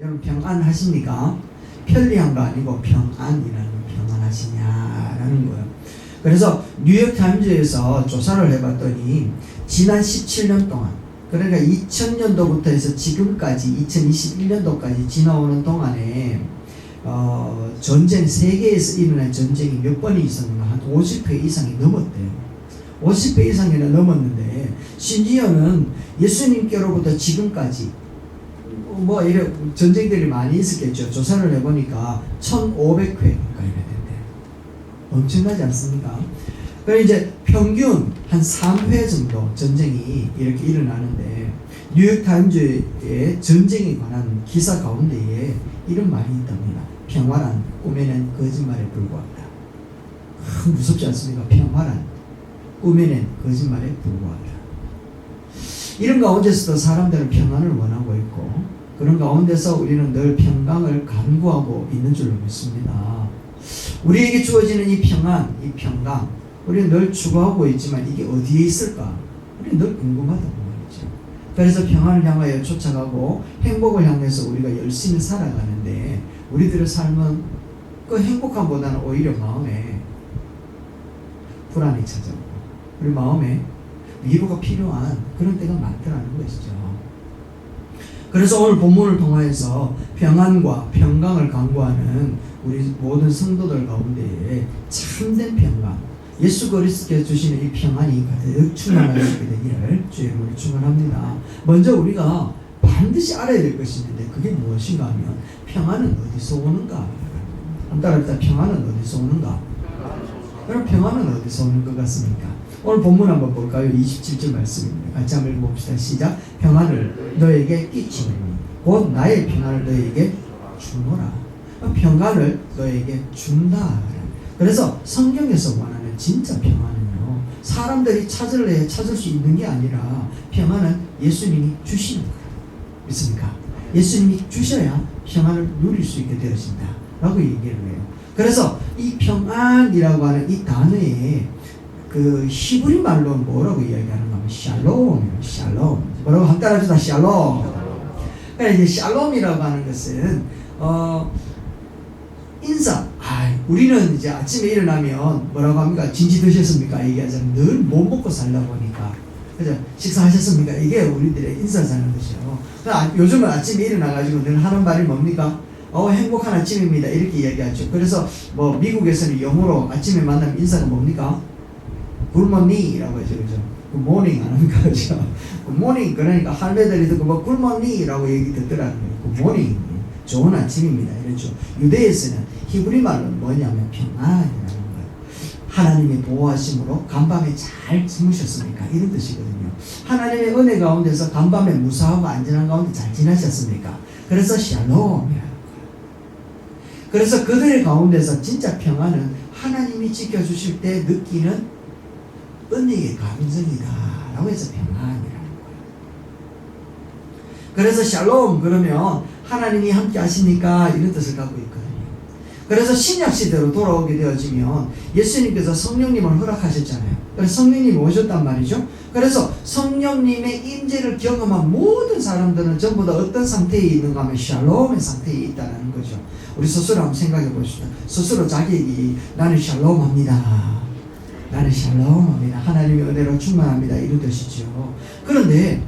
여러분 평안하십니까? 편리한 거 아니고 평안이라는 평안하시냐라는 거예요. 그래서 뉴욕타임즈에서 조사를 해봤더니 지난 17년 동안, 그러니까 2000년도부터 해서 지금까지 2021년도까지 지나오는 동안에 전쟁, 세계에서 일어난 전쟁이 몇 번이 있었는가? 한 50회 이상이 넘었대요. 50회 이상이나 넘었는데, 심지어는 예수님께로부터 지금까지 뭐 이런 전쟁들이 많이 있었겠죠. 조사를 해보니까 1500회 가까이 된대요. 엄청나지 않습니까? 그래서 이제 평균 한 3회 정도 전쟁이 이렇게 일어나는데, 뉴욕타임즈의 전쟁에 관한 기사 가운데에 이런 말이 있답니다. 평화란 꾸며낸 거짓말에 불과하다. 무섭지 않습니까? 평화란 꾸며낸 거짓말에 불과하다. 이런 가운데서도 사람들은 평안을 원하고 있고, 그런 가운데서 우리는 늘 평강을 간구하고 있는 줄로 믿습니다. 우리에게 주어지는 이 평안, 이 평강, 우리는 늘 추구하고 있지만 이게 어디에 있을까? 우리는 늘 궁금하다고 말이죠. 그래서 평안을 향하여 쫓아가고 행복을 향해서 우리가 열심히 살아가는데, 우리들의 삶은 그 행복함보다는 오히려 마음에 불안이 찾아오고 우리 마음에 위로가 필요한 그런 때가 많더라는 것이죠. 그래서 오늘 본문을 통해서 평안과 평강을 강구하는 우리 모든 성도들 가운데에 참된 평강, 예수 그리스도께서 주시는 이 평안이 가득 충만하시게 되기를 주의 이름으로 축원합니다. 먼저 우리가 반드시 알아야 될 것이 있는데, 그게 무엇인가 하면 평안은 어디서 오는가? 따라합시다. 평안은 어디서 오는가? 그럼 평안은 어디서 오는 것 같습니까? 오늘 본문 한번 볼까요? 27절 말씀입니다. 같이 한번 읽어봅시다. 시작. 평안을 너에게 끼치노니 곧 나의 평안을 너에게 주노라. 평안을 너에게 준다. 그래서 성경에서 원하는 진짜 평안은요, 사람들이 찾을 수 있는 게 아니라 평안은 예수님이 주시는 거예요. 믿습니까? 예수님이 주셔야 평안을 누릴 수 있게 되어진다 라고 얘기를 해요. 그래서 이 평안이라고 하는 이 단어에 그 히브리 말로 뭐라고 이야기하는가 하면 샬롬이에요. 샬롬. 뭐라고 한 따라합시다. 샬롬. 그러니까 이제 샬롬이라고 하는 것은 인사. 우리는 이제 아침에 일어나면 뭐라고 합니까? 진지 드셨습니까? 얘기하자면 늘 못 먹고 살다 보니까, 그죠? 식사하셨습니까? 이게 우리들의 인사하는 것이요. 요즘은 아침에 일어나가지고 늘 하는 말이 뭡니까? 행복한 아침입니다. 이렇게 이야기하죠. 그래서 뭐 미국에서는 영어로 아침에 만나면 인사가 뭡니까? 굿모닝이라고 하죠. 그죠? 굿모닝 안 합니까? 그죠? 굿모닝. 그러니까 할매들이 듣고 뭐 굿모닝이라고 얘기 듣더라고요. 굿모닝. 좋은 아침입니다. 이렇죠. 유대에서는 히브리 말은 뭐냐면 평안이라는 거예요. 하나님의 보호하심으로 간밤에 잘 주무셨습니까? 이런 뜻이거든요. 하나님의 은혜 가운데서 간밤에 무사하고 안전한 가운데 잘 지나셨습니까? 그래서 샬롬이라는 거예요. 그래서 그들의 가운데서 진짜 평안은 하나님이 지켜주실 때 느끼는 은혜의 감정이다 라고 해서 평안이라는 거예요. 그래서 샬롬 그러면 하나님이 함께 하십니까? 이런 뜻을 갖고 있거든요. 그래서 신약시대로 돌아오게 되어지면 예수님께서 성령님을 허락하셨잖아요. 그래서 성령님이 오셨단 말이죠. 그래서 성령님의 임재를 경험한 모든 사람들은 전부 다 어떤 상태에 있는가 하면 샬롬의 상태에 있다는 거죠. 우리 스스로 한번 생각해 보십시오. 스스로 자기에게 나는 샬롬합니다. 나는 샬롬합니다. 하나님의 은혜로 충만합니다. 이런 뜻이죠. 그런데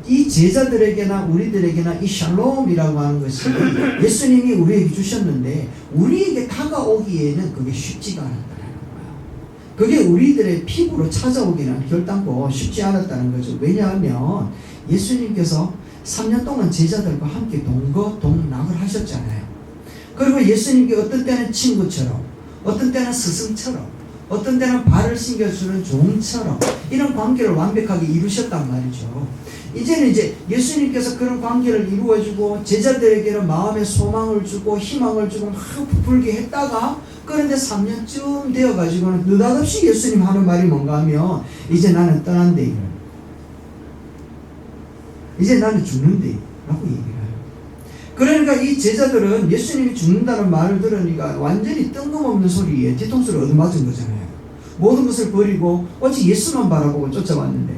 이 제자들에게나 우리들에게나 이 샬롬이라고 하는 것이 예수님이 우리에게 주셨는데, 우리에게 다가오기에는 그게 쉽지가 않았다는 거예요. 그게 우리들의 피부로 찾아오기는 결단코 쉽지 않았다는 거죠. 왜냐하면 예수님께서 3년 동안 제자들과 함께 동거동락을 하셨잖아요. 그리고 예수님께 어떤 때는 친구처럼, 어떤 때는 스승처럼, 어떤 때는 발을 신겨주는 종처럼 이런 관계를 완벽하게 이루셨단 말이죠. 이제는 이제 예수님께서 그런 관계를 이루어주고 제자들에게는 마음의 소망을 주고 희망을 주고 막 부풀게 했다가, 그런데 3년쯤 되어가지고는 느닷없이 예수님 하는 말이 뭔가 하면 이제 나는 떠난대. 이제 나는 죽는데 라고 얘기를 해요. 그러니까 이 제자들은 예수님이 죽는다는 말을 들으니까 완전히 뜬금없는 소리에 뒤통수를 얻어맞은 거잖아요. 모든 것을 버리고 오직 예수만 바라보고 쫓아왔는데,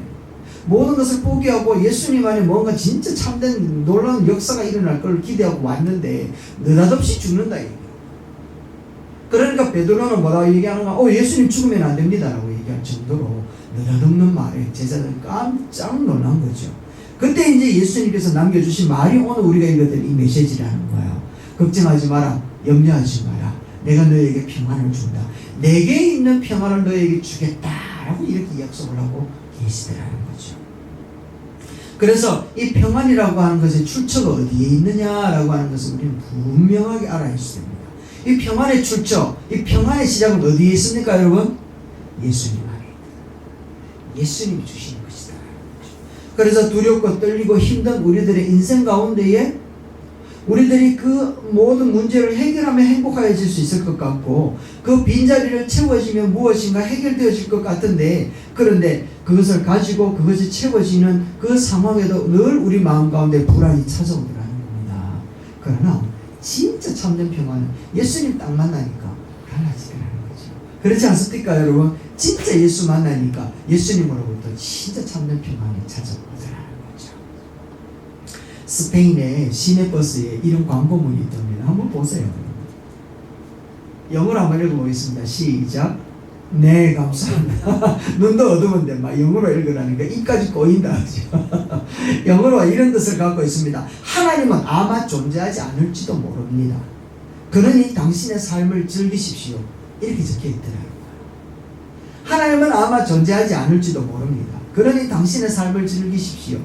모든 것을 포기하고 예수님 안에 뭔가 진짜 참된 놀라운 역사가 일어날 걸 기대하고 왔는데 느닷없이 죽는다 이거예요. 그러니까 베드로는 뭐라고 얘기하는가? 예수님 죽으면 안 됩니다 라고 얘기할 정도로 느닷없는 말에 제자들은 깜짝 놀란 거죠. 그때 이제 예수님께서 남겨주신 말이 오늘 우리가 읽었던 이 메시지라는 거예요. 걱정하지 마라, 염려하지 마라, 내가 너에게 평안을 준다, 내게 있는 평안을 너에게 주겠다라고 이렇게 약속을 하고 계시더라는 거죠. 그래서 이 평안이라고 하는 것의 출처가 어디에 있느냐라고 하는 것을 우리는 분명하게 알아야 됩니다. 이 평안의 출처, 이 평안의 시작은 어디에 있습니까 여러분? 예수님 안에 있다. 예수님이 주시는 것이다. 그래서 두렵고 떨리고 힘든 우리들의 인생 가운데에 우리들이 그 모든 문제를 해결하면 행복해질 수 있을 것 같고 그 빈자리를 채워지면 무엇인가 해결되어질 것 같은데, 그런데 그것을 가지고 그것이 채워지는 그 상황에도 늘 우리 마음 가운데 불안이 찾아오더라는 겁니다. 그러나 진짜 참된 평안은 예수님 딱 만나니까 달라지더라는 거죠. 그렇지 않습니까 여러분? 진짜 예수 만나니까 예수님으로부터 진짜 참된 평안이 찾아오더라는 거죠. 스페인의 시내버스에 이런 광고문이 있답니다. 한번 보세요. 영어로 한번 읽어보겠습니다. 시작. 네, 감사합니다. 눈도 어두운데 막 영어로 읽으라니까 입까지 꼬인다. 영어로 이런 뜻을 갖고 있습니다. 하나님은 아마 존재하지 않을지도 모릅니다. 그러니 당신의 삶을 즐기십시오. 이렇게 적혀 있더라고요. 하나님은 아마 존재하지 않을지도 모릅니다. 그러니 당신의 삶을 즐기십시오.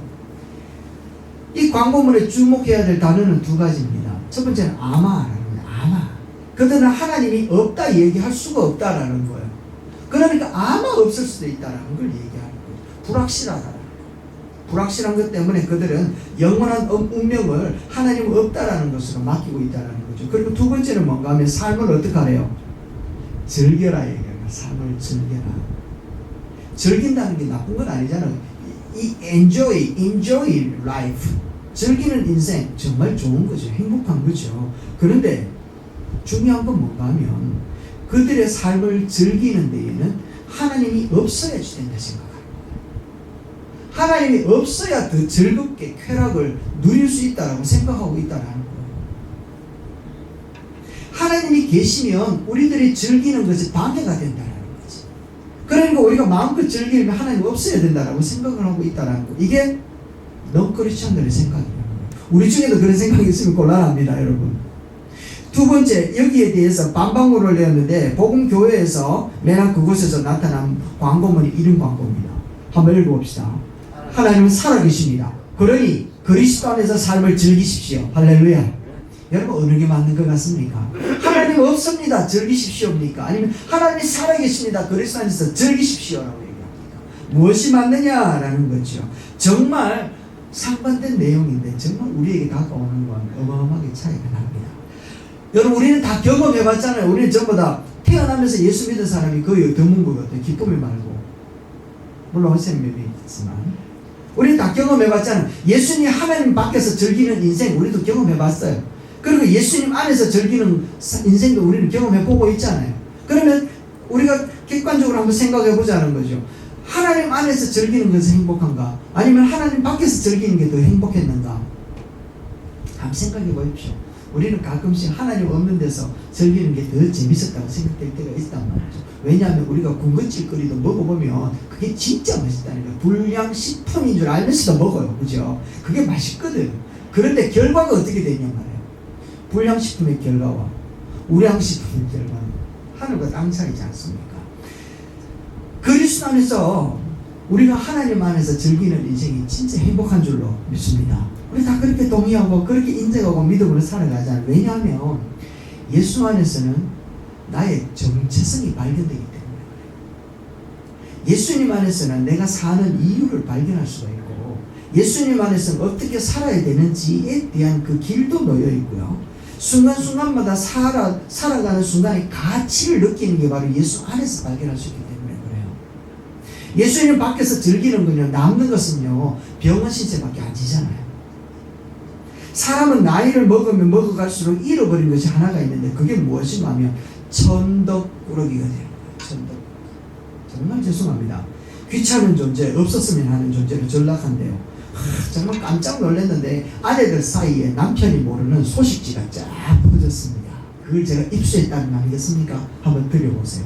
이 광고문에 주목해야 될 단어는 두 가지입니다. 첫 번째는 아마라는 거예요. 아마. 그들은 하나님이 없다 얘기할 수가 없다라는 거예요. 그러니까 아마 없을 수도 있다라는 걸 얘기하는 거예요. 불확실하다. 불확실한 것 때문에 그들은 영원한 운명을 하나님 없다라는 것으로 맡기고 있다라는 거죠. 그리고 두 번째는 뭔가 하면 삶을 어떻게 하래요? 즐겨라 얘기해요. 삶을 즐겨라. 즐긴다는 게 나쁜 건 아니잖아요. 이 enjoy life. 즐기는 인생 정말 좋은 거죠. 행복한 거죠. 그런데 중요한 건 뭔가 하면 그들의 삶을 즐기는 데에는 하나님이 없어야지 된다 생각합니다. 하나님이 없어야 더 즐겁게 쾌락을 누릴 수 있다라고 생각하고 있다라는 거예요. 하나님이 계시면 우리들이 즐기는 것이 방해가 된다라는 거지. 그러니까 우리가 마음껏 즐기려면 하나님이 없어야 된다라고 생각을 하고 있다라는 거. 이게 너무 크리스천들의 생각이에요. 우리 중에도 그런 생각이 있으면 곤란합니다, 여러분. 두 번째, 여기에 대해서 반박문을 내었는데 복음교회에서 맨날 그곳에서 나타난 광고문이 이런 광고입니다. 한번 읽어봅시다. 하나님은 살아계십니다. 그러니 그리스도 안에서 삶을 즐기십시오. 할렐루야. 여러분 어느 게 맞는 것 같습니까? 하나님 없습니다. 즐기십시오입니까? 아니면 하나님이 살아계십니다. 그리스도 안에서 즐기십시오라고 얘기합니까? 무엇이 맞느냐라는 거죠. 정말 상반된 내용인데 정말 우리에게 다가오는 건 어마어마하게 차이가 납니다. 여러분 우리는 다 경험해봤잖아요. 우리는 전부 다 태어나면서 예수 믿은 사람이 거의 드문 것 같아요. 기쁨이 말고. 물론 허생 몇 명 있지만 우리는 다 경험해봤잖아요. 예수님 하나님 밖에서 즐기는 인생 우리도 경험해봤어요. 그리고 예수님 안에서 즐기는 인생도 우리는 경험해보고 있잖아요. 그러면 우리가 객관적으로 한번 생각해보자는 거죠. 하나님 안에서 즐기는 것은 행복한가? 아니면 하나님 밖에서 즐기는 게 더 행복했는가? 한번 생각해 보십시오. 우리는 가끔씩 하나님 없는 데서 즐기는 게 더 재밌었다고 생각될 때가 있단 말이죠. 왜냐하면 우리가 군것질거리도 먹어보면 그게 진짜 맛있다니까. 불량식품인 줄 알면서도 먹어요. 그죠? 그게 맛있거든. 그런데 결과가 어떻게 되냐 말이에요. 불량식품의 결과와 우량식품의 결과는 하늘과 땅 차이지 않습니까? 그리스도 안에서 우리가 하나님 안에서 즐기는 인생이 진짜 행복한 줄로 믿습니다. 우리 다 그렇게 동의하고 그렇게 인정하고 믿음으로 살아가잖아요. 왜냐하면 예수 안에서는 나의 정체성이 발견되기 때문에 그래요. 예수님 안에서는 내가 사는 이유를 발견할 수가 있고 예수님 안에서는 어떻게 살아야 되는지에 대한 그 길도 놓여 있고요. 순간순간마다 살아가는 순간의 가치를 느끼는 게 바로 예수 안에서 발견할 수 있기 때문에 그래요. 예수님 밖에서 즐기는 건요, 남는 것은요, 병은 신체밖에 안 지잖아요. 사람은 나이를 먹으면 먹어갈수록 잃어버린 것이 하나가 있는데 그게 무엇인가 하면 천덕꾸러기가 되는 거예요. 천덕. 정말 죄송합니다. 귀찮은 존재, 없었으면 하는 존재로 전락한대요. 정말 깜짝 놀랐는데 아내들 사이에 남편이 모르는 소식지가 쫙 퍼졌습니다. 그걸 제가 입수했다는 거 아니겠습니까? 한번 들여보세요.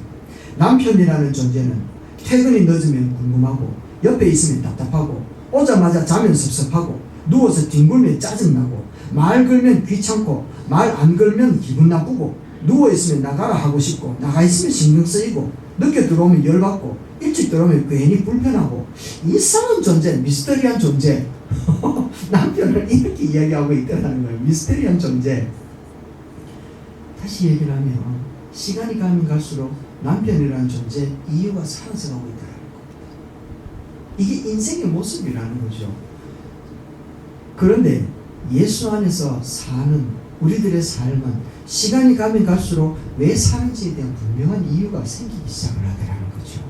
남편이라는 존재는 퇴근이 늦으면 궁금하고, 옆에 있으면 답답하고, 오자마자 자면 섭섭하고, 누워서 뒹굴면 짜증나고, 말 걸면 귀찮고, 말 안 걸면 기분 나쁘고, 누워있으면 나가라 하고 싶고, 나가 있으면 신경 쓰이고, 늦게 들어오면 열받고, 일찍 들어오면 괜히 불편하고, 이상한 존재, 미스터리한 존재. 남편을 이렇게 이야기하고 있더라는 거예요. 미스터리한 존재. 다시 얘기를 하면 시간이 가면 갈수록 남편이라는 존재 이유가 사라져가고 있더라는 겁니다. 이게 인생의 모습이라는 거죠. 그런데 예수 안에서 사는 우리들의 삶은 시간이 가면 갈수록 왜 사는지에 대한 분명한 이유가 생기기 시작을 하더라는 거죠.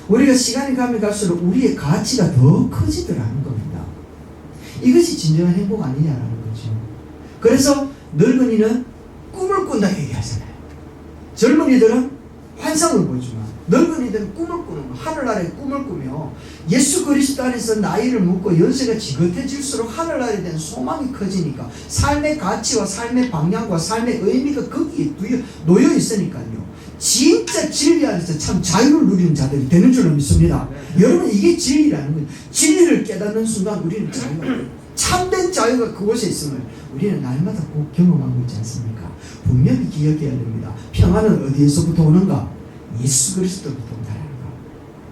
우리가 시간이 가면 갈수록 우리의 가치가 더 커지더라는 겁니다. 이것이 진정한 행복 아니냐라는 거죠. 그래서 늙은이는 꿈을 꾼다 얘기하잖아요. 젊은이들은 환상을 보지만 늙은이들은 꿈을 꾸는 거, 하늘나라의 꿈을 꾸며 예수 그리스도 안에서 나이를 먹고 연세가 지긋해질수록 하늘나라에 대한 소망이 커지니까 삶의 가치와 삶의 방향과 삶의 의미가 거기에 놓여 있으니까요. 진짜 진리 안에서 참 자유를 누리는 자들이 되는 줄로 믿습니다. 여러분, 이게 진리라는 거예요. 진리를 깨닫는 순간 우리는 자유가 참된 자유가 그곳에 있음을 우리는 날마다 꼭 경험하고 있지 않습니까? 분명히 기억해야 됩니다. 평안은 어디에서부터 오는가? 예수 그리스도부터 온다는 거.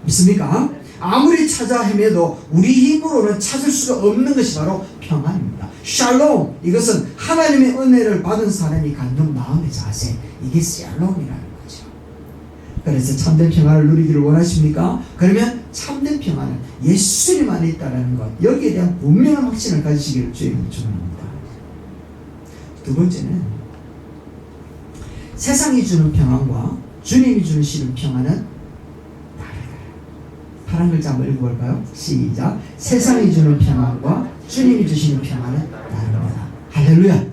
믿습니까? 아무리 찾아 헤매도 우리 힘으로는 찾을 수가 없는 것이 바로 평안입니다. 샬롬, 이것은 하나님의 은혜를 받은 사람이 갖는 마음의 자세, 이게 샬롬이라는 거죠. 그래서 참된 평안을 누리기를 원하십니까? 그러면 참된 평안은 예수님 안에 있다는 것, 여기에 대한 분명한 확신을 가지시기를 주의 축원합니다. 두 번째는 세상이 주는 평안과 주님이 주시는 평안은 다르다. 파란 글자 한번 읽어볼까요? 시작. 세상이 주는 평안과 주님이 주시는 평안은 다릅니다. 할렐루야.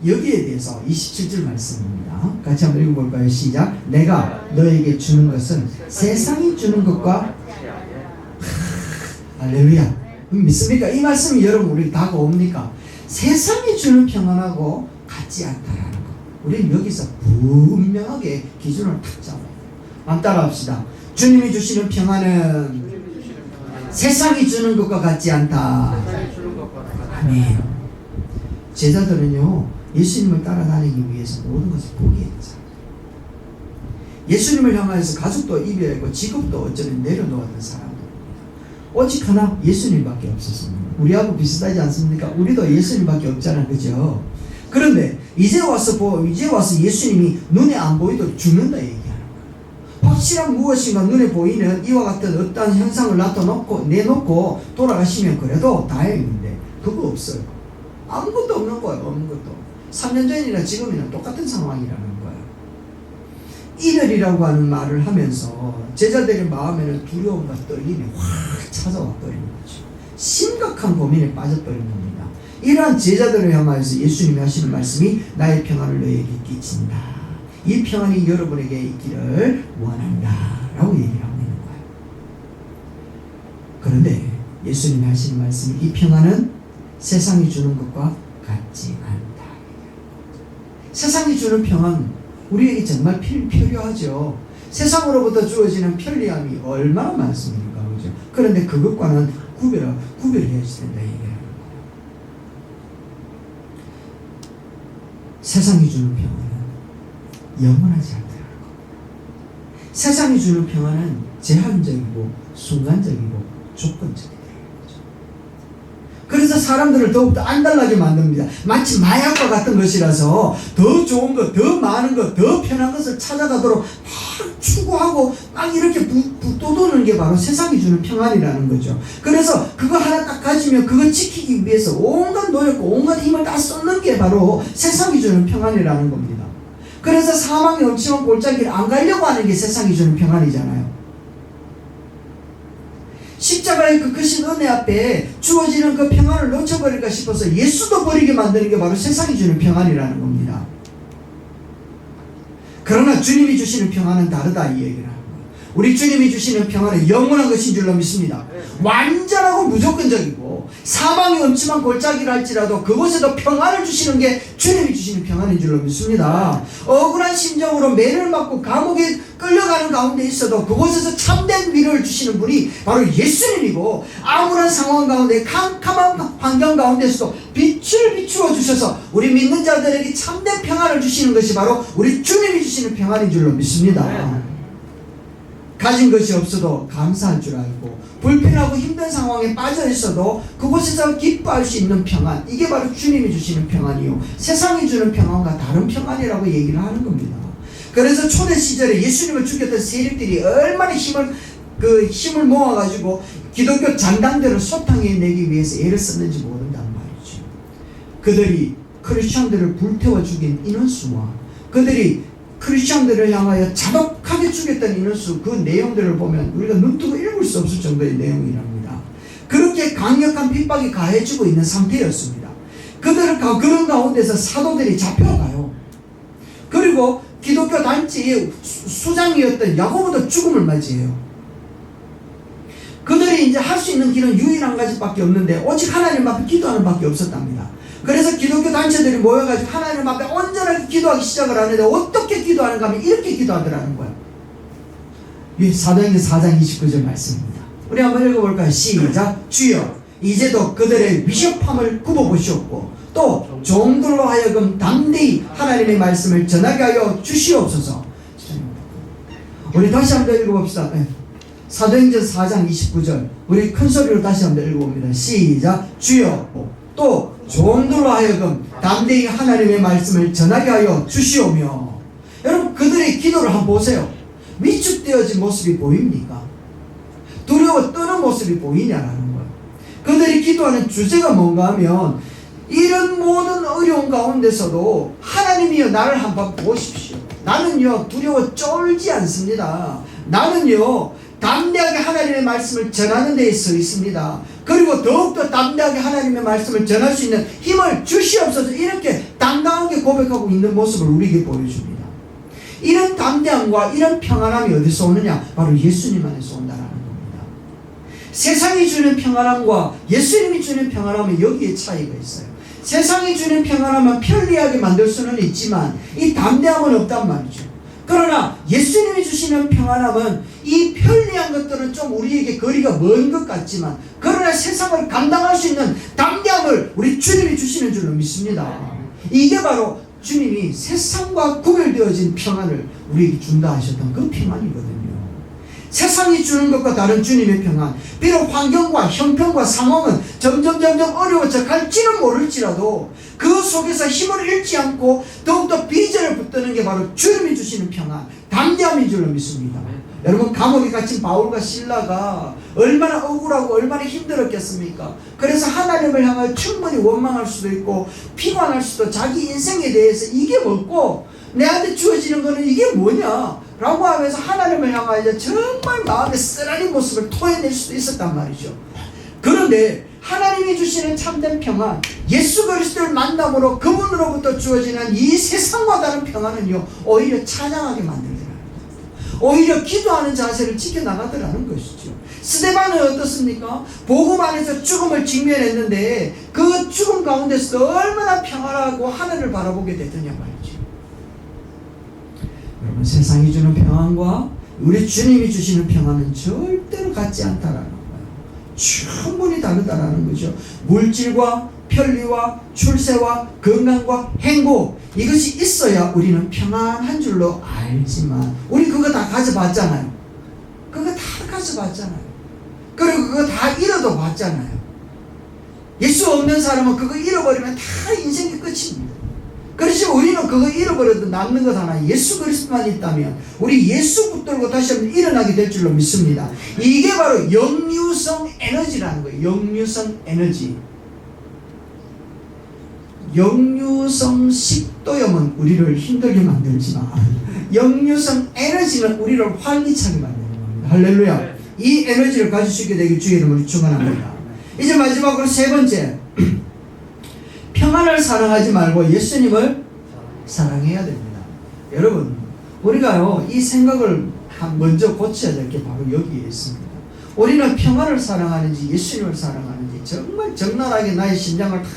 여기에 대해서 27절 말씀입니다. 같이 한번 읽어볼까요? 시작. 내가 너에게 주는 것은 세상이 주는 것과 할렐루야. 믿습니까? 이 말씀이 여러분 우리 다가옵니까? 세상이 주는 평안하고 같지 않다라는 거. 우리는 여기서 분명하게 기준을 탁 잡아요. 한번 따라합시다. 주님이 주시는 평안은 세상이 주는 것과 같지 않다. 아멘. 제자들은요, 예수님을 따라다니기 위해서 모든 것을 포기했죠. 예수님을 향하여서 가족도 이별하고 직업도 어쩌면 내려놓았던 사람들입니다. 오직 하나 예수님밖에 없었습니다. 우리하고 비슷하지 않습니까? 우리도 예수님밖에 없잖아, 그죠? 그런데 이제 와서 예수님이 눈에 안 보이도록 죽는다 얘기하는 거예요. 확실한 무엇인가 눈에 보이는 이와 같은 어떤 현상을 내놓고 돌아가시면 그래도 다행인데 그거 없어요. 아무것도 없는 거예요. 아무것도. 3년 전이나 지금이나 똑같은 상황이라는 거예요. 이별이라고 하는 말을 하면서 제자들의 마음에는 두려움과 떨림이 확 찾아와 버리는 거죠. 심각한 고민에 빠져버린 겁니다. 이러한 제자들을 향하여서 예수님이 하시는 말씀이 나의 평안을 너에게 끼친다. 이 평안이 여러분에게 있기를 원한다 라고 얘기를 하고 있는 거예요. 그런데 예수님이 하시는 말씀이 이 평안은 세상이 주는 것과 같지 않다. 세상이 주는 평안, 우리에게 정말 필요하죠. 세상으로부터 주어지는 편리함이 얼마나 많습니까? 그죠? 그런데 그것과는 구별해야 된다 얘기해요. 세상이 주는 평안은 영원하지 않다는 겁니다. 세상이 주는 평안은 제한적이고 순간적이고 조건적이다. 그래서 사람들을 더욱더 안달나게 만듭니다. 마치 마약과 같은 것이라서 더 좋은 것, 더 많은 것, 더 편한 것을 찾아가도록 막 추구하고 막 이렇게 북돋우는 게 바로 세상이 주는 평안이라는 거죠. 그래서 그거 하나 딱 가지면 그거 지키기 위해서 온갖 노력과 온갖 힘을 다 쏟는 게 바로 세상이 주는 평안이라는 겁니다. 그래서 사망의 엄침한 골짜기를 안 가려고 하는 게 세상이 주는 평안이잖아요. 십자가의 그 크신 은혜 앞에 주어지는 그 평안을 놓쳐버릴까 싶어서 예수도 버리게 만드는 게 바로 세상이 주는 평안이라는 겁니다. 그러나 주님이 주시는 평안은 다르다 이 얘기를 하는 거예요. 우리 주님이 주시는 평안은 영원한 것인 줄로 믿습니다. 완전하고 무조건적이고 사망이 엄침한 골짜기를 할지라도 그곳에도 평안을 주시는 게 주님이 주시는 평안인 줄로 믿습니다. 억울한 심정으로 매를 맞고 감옥에 끌려가는 가운데 있어도 그곳에서 참된 위로를 주시는 분이 바로 예수님이고, 암울한 상황 가운데 캄캄한 환경 가운데서도 빛을 비추어 주셔서 우리 믿는 자들에게 참된 평안을 주시는 것이 바로 우리 주님이 주시는 평안인 줄로 믿습니다. 가진 것이 없어도 감사할 줄 알고, 불편하고 힘든 상황에 빠져 있어도 그곳에서 기뻐할 수 있는 평안, 이게 바로 주님이 주시는 평안이요, 세상이 주는 평안과 다른 평안이라고 얘기를 하는 겁니다. 그래서 초대 시절에 예수님을 죽였던 세력들이 얼마나 힘을 모아가지고 기독교 장당들을 소탕해 내기 위해서 애를 썼는지 모른단 말이죠. 그들이 크리스천들을 불태워 죽인 인원수와 그들이 크리스천들을 향하여 잔혹하게 죽였던 인원수, 그 내용들을 보면 우리가 눈뜨고 읽을 수 없을 정도의 내용이랍니다. 그렇게 강력한 핍박이 가해지고 있는 상태였습니다. 그런 가운데서 사도들이 잡혀가요. 그리고 기독교 단체의 수장이었던 야고보도 죽음을 맞이해요. 그들이 이제 할 수 있는 길은 유일 한 가지밖에 없는데 오직 하나님 앞에 기도하는 밖에 없었답니다. 그래서 기독교 단체들이 모여가지고 하나님 앞에 온전하게 기도하기 시작을 하는데, 어떻게 기도하는가 하면 이렇게 기도하더라는 거예요. 사도행전 4장 29절 말씀입니다. 우리 한번 읽어볼까요? 시작. 주여 이제도 그들의 위협함을 굽어보시옵고 또 종들로 하여금 담대히 하나님의 말씀을 전하게 하여 주시옵소서. 우리 다시 한번 읽어봅시다. 사도행전 4장 29절 우리 큰 소리로 다시 한번 읽어봅니다. 시작. 주여 또 종들로 하여금 담대히 하나님의 말씀을 전하게 하여 주시오며. 여러분, 그들의 기도를 한번 보세요. 위축되어진 모습이 보입니까? 두려워 떠는 모습이 보이냐라는 거예요. 그들이 기도하는 주제가 뭔가 하면, 이런 모든 어려운 가운데서도 하나님이여 나를 한번 보십시오. 나는요 두려워 쫄지 않습니다. 나는요 담대하게 하나님의 말씀을 전하는 데에 서 있습니다. 그리고 더욱더 담대하게 하나님의 말씀을 전할 수 있는 힘을 주시옵소서. 이렇게 당당하게 고백하고 있는 모습을 우리에게 보여줍니다. 이런 담대함과 이런 평안함이 어디서 오느냐? 바로 예수님 안에서 온다라는 겁니다. 세상이 주는 평안함과 예수님이 주는 평안함은 여기에 차이가 있어요. 세상이 주는 평안함은 편리하게 만들 수는 있지만 이 담대함은 없단 말이죠. 그러나 예수님이 주시는 평안함은, 이 편리한 것들은 좀 우리에게 거리가 먼 것 같지만 그러나 세상을 감당할 수 있는 담대함을 우리 주님이 주시는 줄로 믿습니다. 이게 바로 주님이 세상과 구별되어진 평안을 우리에게 준다 하셨던 그 평안이거든요. 세상이 주는 것과 다른 주님의 평안, 비록 환경과 형편과 상황은 점점 어려워져 갈지는 모를지라도 그 속에서 힘을 잃지 않고 더욱더 비전을 붙드는 게 바로 주님이 주시는 평안, 담대함인 줄로 믿습니다. 여러분, 감옥에 갇힌 바울과 실라가 얼마나 억울하고 얼마나 힘들었겠습니까? 그래서 하나님을 향하여 충분히 원망할 수도 있고 피곤할 수도, 자기 인생에 대해서 이게 뭐고 내한테 주어지는 거는 이게 뭐냐 라고 하면서 하나님을 향하여 정말 마음의 쓰라린 모습을 토해낼 수도 있었단 말이죠. 그런데 하나님이 주시는 참된 평안, 예수 그리스도를 만남으로 그분으로부터 주어지는 이 세상과 다른 평안은요 오히려 찬양하게 만들더라는 거예요. 오히려 기도하는 자세를 지켜나가더라는 것이죠. 스데반은 어떻습니까? 복음 안에서 죽음을 직면했는데 그 죽음 가운데서도 얼마나 평안하고 하늘을 바라보게 되더냐 말이죠. 여러분, 세상이 주는 평안과 우리 주님이 주시는 평안은 절대로 같지 않다라는 거예요. 충분히 다르다라는 거죠. 물질과 편리와 출세와 건강과 행복, 이것이 있어야 우리는 평안한 줄로 알지만 우리 그거 다 가져봤잖아요. 그거 다 가져봤잖아요. 그리고 그거 다 잃어도 봤잖아요. 예수 없는 사람은 그거 잃어버리면 다 인생이 끝입니다. 그래서 우리는 그거 잃어버려도 남는 것 하나, 예수 그리스도만 있다면 우리 예수 붙들고 다시 한번 일어나게 될 줄로 믿습니다. 이게 바로 역류성 에너지라는 거예요. 역류성 에너지. 역류성 식도염은 우리를 힘들게 만들지만 역류성 에너지는 우리를 활기차게 만드는 겁니다. 할렐루야. 이 에너지를 가질 수 있게 되길 주의 이름으로 축원합니다. 이제 마지막으로 세 번째, 평안을 사랑하지 말고 예수님을 사랑해야 됩니다. 여러분, 우리가요 이 생각을 먼저 고쳐야 될 게 바로 여기에 있습니다. 우리는 평안을 사랑하는지 예수님을 사랑하는지 정말 적나라하게 나의 심장을 다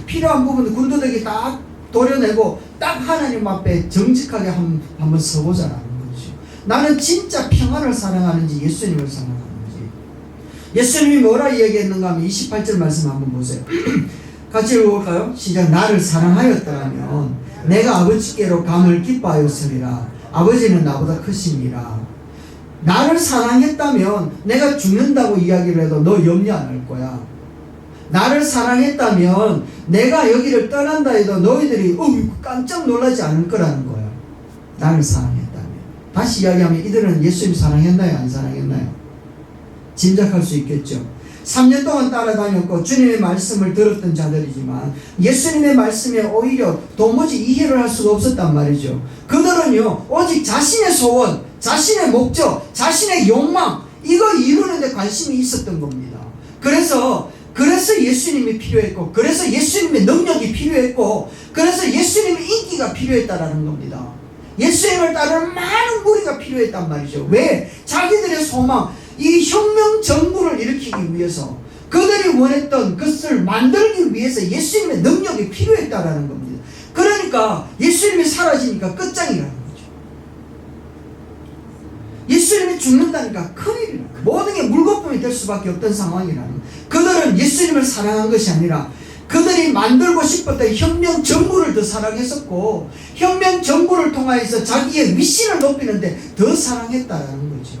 필요한 부분 군더더기 딱 도려내고 딱 하나님 앞에 정직하게 한번 서보자라는 거죠. 나는 진짜 평안을 사랑하는지 예수님을 사랑하는지. 예수님이 뭐라 이야기했는가 하면 28절 말씀 한번 보세요. 같이 읽어볼까요? 시작. 나를 사랑하였더라면 내가 아버지께로 감을 기뻐하였으리라. 아버지는 나보다 크심이라. 나를 사랑했다면 내가 죽는다고 이야기를 해도 너 염려 안 할 거야. 나를 사랑했다면 내가 여기를 떠난다 해도 너희들이 깜짝 놀라지 않을 거라는 거야. 나를 사랑했다면. 다시 이야기하면 이들은 예수님 사랑했나요? 안 사랑했나요? 짐작할 수 있겠죠. 3년 동안 따라다녔고 주님의 말씀을 들었던 자들이지만 예수님의 말씀에 오히려 도무지 이해를 할 수가 없었단 말이죠. 그들은요 오직 자신의 소원, 자신의 목적, 자신의 욕망 이거 이루는데 관심이 있었던 겁니다. 그래서 예수님이 필요했고, 그래서 예수님의 능력이 필요했고, 그래서 예수님의 인기가 필요했다라는 겁니다. 예수님을 따르는 많은 무리가 필요했단 말이죠. 왜? 자기들의 소망, 이 혁명 정부를 일으키기 위해서 그들이 원했던 것을 만들기 위해서 예수님의 능력이 필요했다라는 겁니다. 그러니까 예수님이 사라지니까 끝장이라는 거죠. 예수님이 죽는다니까 큰일이라는 거예요. 모든 게 물거품이 될 수밖에 없던 상황이라는 거예요. 그들은 예수님을 사랑한 것이 아니라 그들이 만들고 싶었던 혁명 정부를 더 사랑했었고, 혁명 정부를 통하여서 자기의 위신을 높이는데 더 사랑했다라는 거죠.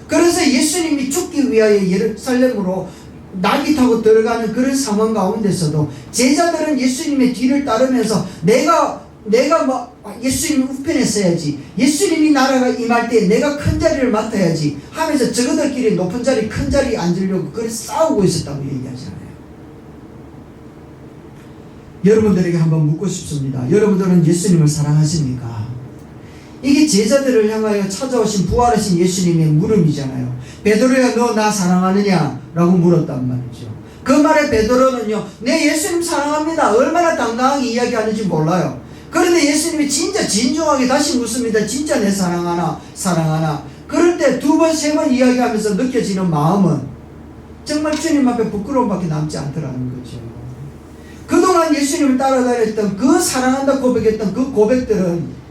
그래서 예수님이 죽기 위하여 예루살렘으로 낙이 타고 들어가는 그런 상황 가운데서도 제자들은 예수님의 뒤를 따르면서 내가 예수님 우편에 서야지, 예수님이 나라가 임할 때 내가 큰 자리를 맡아야지 하면서 저거들끼리 높은 자리 큰 자리에 앉으려고 그래서 싸우고 있었다고 얘기하잖아요. 여러분들에게 한번 묻고 싶습니다. 여러분들은 예수님을 사랑하십니까? 이게 제자들을 향하여 찾아오신 부활하신 예수님의 물음이잖아요. 베드로야 너 나 사랑하느냐? 라고 물었단 말이죠. 그 말에 베드로는요 내 예수님 사랑합니다. 얼마나 당당하게 이야기하는지 몰라요. 그런데 예수님이 진짜 진중하게 다시 묻습니다. 진짜 내 사랑하나? 사랑하나? 그럴 때 두 번, 세 번 이야기하면서 느껴지는 마음은 정말 주님 앞에 부끄러움밖에 남지 않더라는 거죠. 그동안 예수님을 따라다녔던 그 사랑한다 고백했던 그 고백들은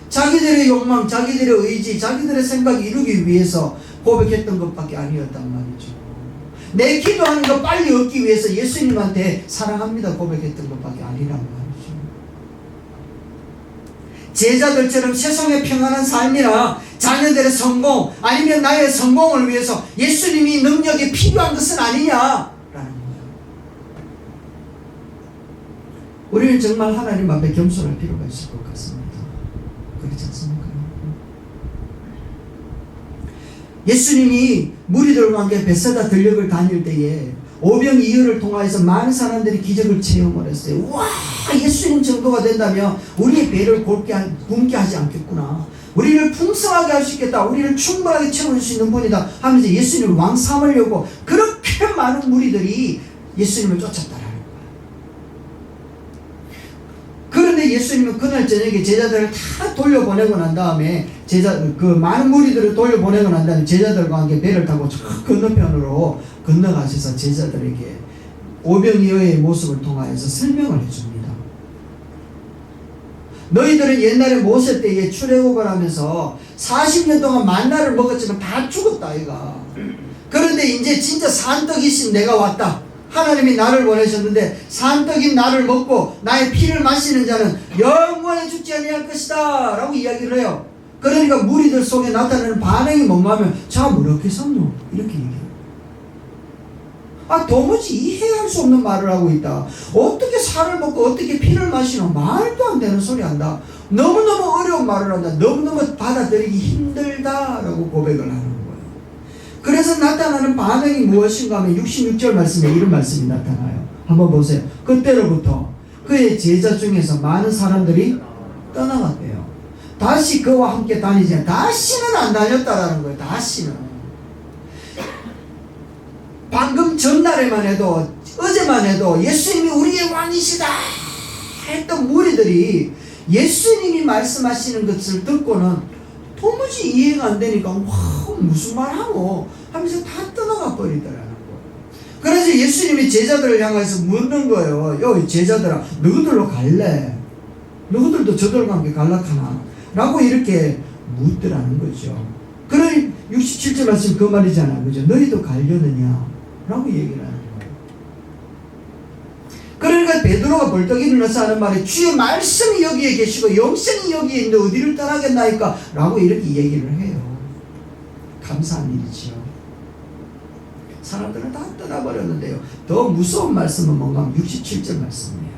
자기들의 욕망, 자기들의 의지, 자기들의 생각 이루기 위해서 고백했던 것밖에 아니었단 말이죠. 내 기도하는 거 빨리 얻기 위해서 예수님한테 사랑합니다 고백했던 것밖에 아니란 말이죠. 제자들처럼 세상의 평안한 삶이나 자녀들의 성공 아니면 나의 성공을 위해서 예수님이 능력이 필요한 것은 아니냐라는 거예요. 우리는 정말 하나님 앞에 겸손할 필요가 있을 것 같습니다. 그렇지 않습니까? 예수님이 무리들과 함께 베세다 들녘을 다닐 때에 오병이어를 통하여서 많은 사람들이 기적을 체험을 했어요. 와, 예수님 정도가 된다면 우리의 배를 굶게 하지 않겠구나. 우리를 풍성하게 할 수 있겠다. 우리를 충분하게 채워줄 수 있는 분이다 하면서 예수님을 왕 삼으려고 그렇게 많은 무리들이 예수님을 쫓았다라는 거예요. 그런데 예수님은 그날 저녁에 제자들을 다 돌려보내고 난 다음에 그 많은 무리들을 돌려보내고 난 다음에 제자들과 함께 배를 타고 저 건너편으로 건너가셔서 제자들에게 오병이어의 모습을 통하여서 설명을 해줍니다. 너희들은 옛날에 모세 때에 출애굽을 하면서 40년 동안 만나를 먹었지만 다 죽었다 이가. 그런데 이제 진짜 산떡이신 내가 왔다. 하나님이 나를 보내셨는데 산떡인 나를 먹고 나의 피를 마시는 자는 영원히 죽지 아니할 것이다 라고 이야기를 해요. 그러니까 무리들 속에 나타나는 반응이 뭔가 하면 자 뭐렇게 샀노? 이렇게 얘기해요. 도무지 이해할 수 없는 말을 하고 있다. 어떻게 살을 먹고 어떻게 피를 마시노? 말도 안 되는 소리 한다. 너무너무 어려운 말을 한다. 너무너무 받아들이기 힘들다라고 고백을 하는 거예요. 그래서 나타나는 반응이 무엇인가 하면 66절 말씀에 이런 말씀이 나타나요. 한번 보세요. 그때로부터 그의 제자 중에서 많은 사람들이 떠나갔대요. 다시 그와 함께 다니지 다시는 안 다녔다라는 거예요. 다시는. 방금 전날에만 해도 어제만 해도 예수님이 우리의 왕이시다 했던 무리들이 예수님이 말씀하시는 것을 듣고는 도무지 이해가 안 되니까 와 무슨 말 하고 하면서 다 떠나가 버리더라는 거예요. 그래서 예수님이 제자들을 향해서 묻는 거예요. 요 제자들아 너희들로 갈래? 너희들도 저들과 함께 갈락하나? 라고 이렇게 묻더라는 거죠. 그러니 67절 말씀 그 말이잖아요. 그죠? 너희도 가려느냐? 라고 얘기를 하는 거예요. 그러니까 베드로가 벌떡 일어나서 하는 말이 주의 말씀이 여기에 계시고 영생이 여기에 있는데 어디를 떠나겠나이까? 라고 이렇게 얘기를 해요. 감사한 일이지요. 사람들은 다 떠나버렸는데요. 더 무서운 말씀은 뭔가 하면 67절 말씀이에요.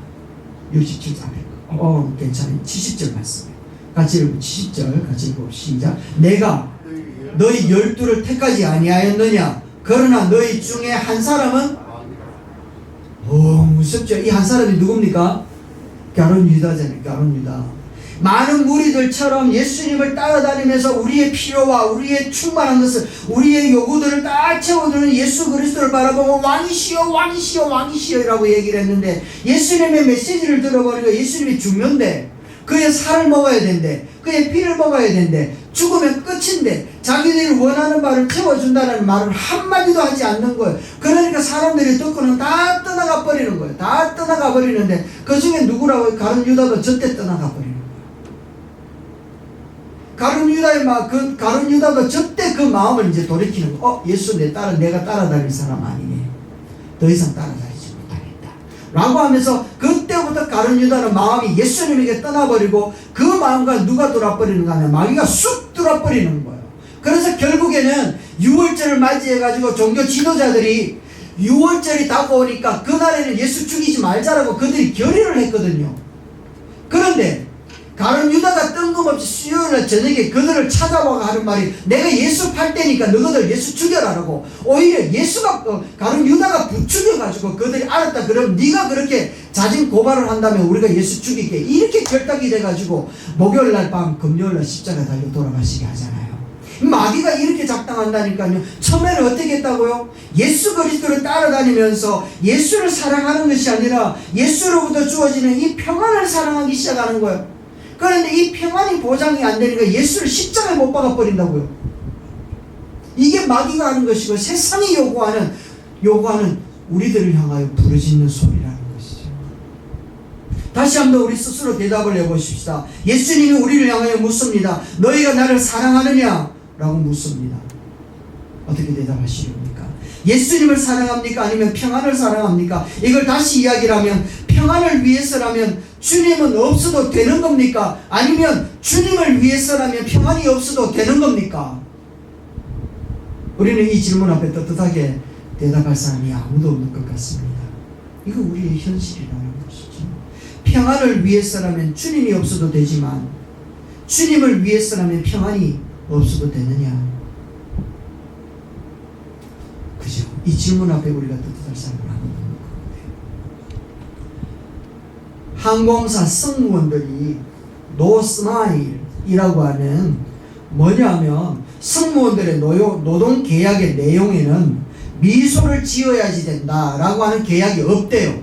67절 앞에 괜찮아요. 70절 말씀이에요. 같이 읽고 70절 같이 읽고 시작. 내가 너희 12를 택하지 아니하였느냐? 그러나 너희 중에 한 사람은 무섭죠. 이 한 사람이 누굽니까? 가룟 유다잖아요. 가룟 유다. 많은 무리들처럼 예수님을 따라다니면서 우리의 필요와 우리의 충만한 것을 우리의 요구들을 다 채워주는 예수 그리스도를 바라보고 왕이시여 왕이시여 왕이시여 라고 얘기를 했는데 예수님의 메시지를 들어보니까 예수님이 죽는데 그의 살을 먹어야 된대. 그의 피를 먹어야 된대. 죽으면 끝인데 자기들이 원하는 바를 채워준다는 말을 한마디도 하지 않는 거예요. 그러니까 사람들이 듣고는 다 떠나가 버리는 거예요. 다 떠나가 버리는데 그 중에 누구라고? 가룟 유다도 저때 떠나가 버리는 거예요. 가룟 유다도 저때 그 마음을 이제 돌이키는 거예요. 예수 내가 따라다닐 사람 아니네. 더 이상 따라다니지 못하겠다. 라고 하면서 그때부터 가룟 유다는 마음이 예수님에게 떠나버리고 그 마음과 누가 돌아버리는가 하면 마귀가 쑥 돌아버리는 거예요. 그래서 결국에는 6월절을 맞이해가지고 종교 지도자들이 6월절이 다가오니까 그날에는 예수 죽이지 말자라고 그들이 결의를 했거든요. 그런데 가룟 유다가 뜬금없이 수요일날 저녁에 그들을 찾아와가 하는 말이 내가 예수 팔 때니까 너희들 예수 죽여라라고. 오히려 가룟 유다가 부추겨가지고 그들이 알았다 그러면 네가 그렇게 자진 고발을 한다면 우리가 예수 죽이게 이렇게 결탁이 돼가지고 목요일날 밤 금요일날 십자가 달려 돌아가시게 하잖아요. 마귀가 이렇게 작당한다니까요. 처음에는 어떻게 했다고요? 예수 그리스도를 따라다니면서 예수를 사랑하는 것이 아니라 예수로부터 주어지는 이 평안을 사랑하기 시작하는 거예요. 그런데 이 평안이 보장이 안 되니까 예수를 십자가에 못 박아버린다고요. 이게 마귀가 하는 것이고 세상이 요구하는 우리들을 향하여 부르짖는 소리라는 것이죠. 다시 한번 우리 스스로 대답을 해보십시다. 예수님이 우리를 향하여 묻습니다. 너희가 나를 사랑하느냐? 라고 묻습니다. 어떻게 대답하시렵니까? 예수님을 사랑합니까? 아니면 평안을 사랑합니까? 이걸 다시 이야기를 하면 평안을 위해서라면 주님은 없어도 되는 겁니까? 아니면 주님을 위해서라면 평안이 없어도 되는 겁니까? 우리는 이 질문 앞에 떳떳하게 대답할 사람이 아무도 없는 것 같습니다. 이거 우리의 현실이라는 것이죠. 평안을 위해서라면 주님이 없어도 되지만 주님을 위해서라면 평안이 없어도 되느냐? 그죠? 이 질문 앞에 우리가 떳떳할 사람은 아무도 없는 것 같아요. 항공사 승무원들이 노스마일이라고 하는 뭐냐면 승무원들의 노동 계약의 내용에는 미소를 지어야지 된다라고 하는 계약이 없대요.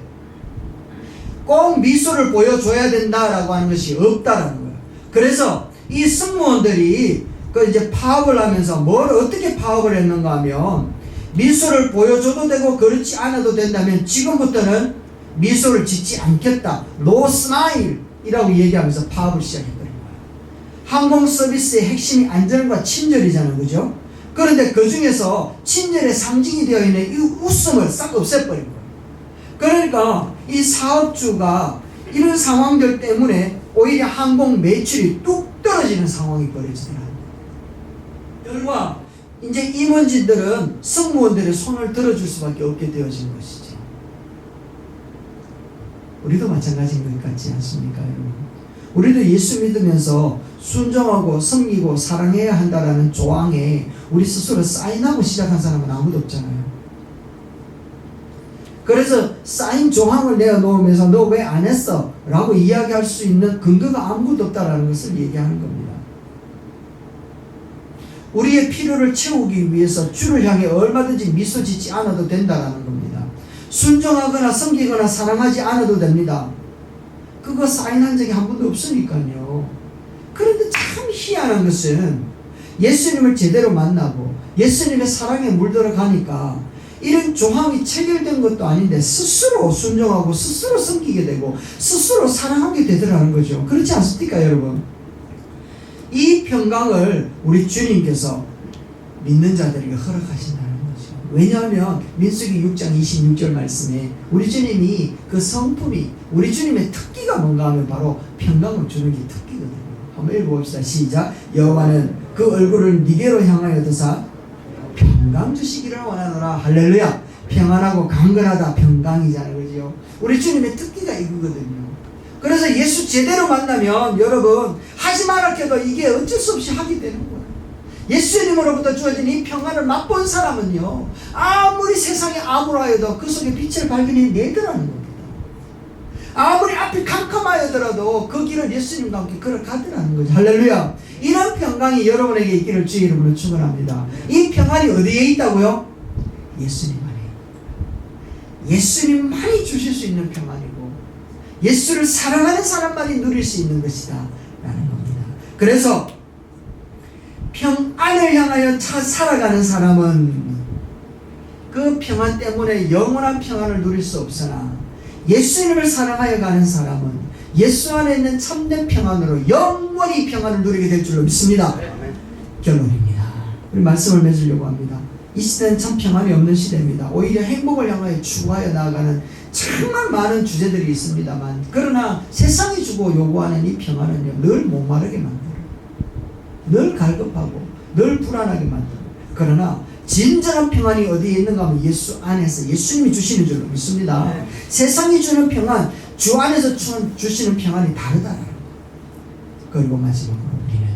꼭 미소를 보여줘야 된다라고 하는 것이 없다라는 거예요. 그래서 이 승무원들이 이제 파업을 하면서 뭘 어떻게 파업을 했는가 하면 미소를 보여줘도 되고 그렇지 않아도 된다면 지금부터는 미소를 짓지 않겠다. No smile 이라고 얘기하면서 파업을 시작했거든요. 항공 서비스의 핵심이 안전과 친절이잖아요. 그죠? 그런데 그 중에서 친절의 상징이 되어 있는 이 웃음을 싹 없애버린 거예요. 그러니까 이 사업주가 이런 상황들 때문에 오히려 항공 매출이 뚝 떨어지는 상황이 벌어지더라고요. 결과 이제 임원진들은 승무원들의 손을 들어줄 수밖에 없게 되어진 것이죠. 우리도 마찬가지인 것 같지 않습니까, 여러분? 우리도 예수 믿으면서 순종하고 섬기고 사랑해야 한다라는 조항에 우리 스스로 사인하고 시작한 사람은 아무도 없잖아요. 그래서 사인 조항을 내어놓으면서 너 왜 안 했어? 라고 이야기할 수 있는 근거가 아무것도 없다라는 것을 얘기하는 겁니다. 우리의 필요를 채우기 위해서 주를 향해 얼마든지 미소 짓지 않아도 된다라는 겁니다. 순종하거나 섬기거나 사랑하지 않아도 됩니다. 그거 사인한 적이 한 번도 없으니까요. 그런데 참 희한한 것은 예수님을 제대로 만나고 예수님의 사랑에 물들어가니까 이런 조항이 체결된 것도 아닌데 스스로 순종하고 스스로 섬기게 되고 스스로 사랑하게 되더라는 거죠. 그렇지 않습니까, 여러분? 이 평강을 우리 주님께서 믿는 자들에게 허락하신다는 거죠. 왜냐하면 민수기 6장 26절 말씀에 우리 주님이 그 성품이 우리 주님의 특기가 뭔가 하면 바로 평강을 주는 게 특기거든요. 한번 읽어봅시다. 시작. 여호와는 그 얼굴을 니게로 향하여 드사 평강 주시기를 원하노라. 할렐루야. 평안하고 강건하다. 평강이잖아요. 그죠? 우리 주님의 특기가 이거거든요. 그래서 예수 제대로 만나면 여러분 하지 말라 해도 이게 어쩔 수 없이 하게 되는 거예요. 예수님으로부터 주어진 이 평안을 맛본 사람은요, 아무리 세상에 암울하여도 그 속에 빛을 발견해내더라는 겁니다. 아무리 앞이 캄캄하여더라도 그 길을 예수님과 함께 걸어가더라는 거죠. 할렐루야. 이런 평강이 여러분에게 있기를 주의 이름으로 축원합니다. 이 평안이 어디에 있다고요? 예수님 안에. 예수님만이 주실 수 있는 평안이고 예수를 사랑하는 사람만이 누릴 수 있는 것이다 라는 겁니다. 그래서 평안을 향하여 살아가는 사람은 그 평안 때문에 영원한 평안을 누릴 수 없으나 예수님을 사랑하여 가는 사람은 예수 안에 있는 참된 평안으로 영원히 평안을 누리게 될 줄로 믿습니다. 결론입니다. 우리 말씀을 맺으려고 합니다. 이 시대는 참 평안이 없는 시대입니다. 오히려 행복을 향하여 추구하여 나아가는 정말 많은 주제들이 있습니다만, 그러나 세상이 주고 요구하는 이 평안은요, 늘 목마르게 만들어요. 늘 갈급하고 늘 불안하게 만들어요. 그러나 진정한 평안이 어디에 있는가 하면 예수 안에서 예수님이 주시는 줄로 믿습니다. 세상이 주는 평안, 주 안에서 주시는 평안이 다르다라는 거. 그리고 마지막으로 우리는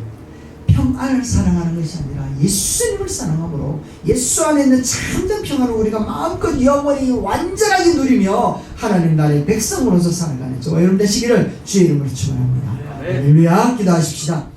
평안을 사랑하는 것이 아니라 예수님을 사랑함으로 예수 안에 있는 참된 평안을 우리가 마음껏 영원히 완전하게 누리며 하나님 나라의 백성으로서 살아가는 저와 여러분 되시기를 주의 이름으로 축원합니다. 할렐루야. 기도하십시다.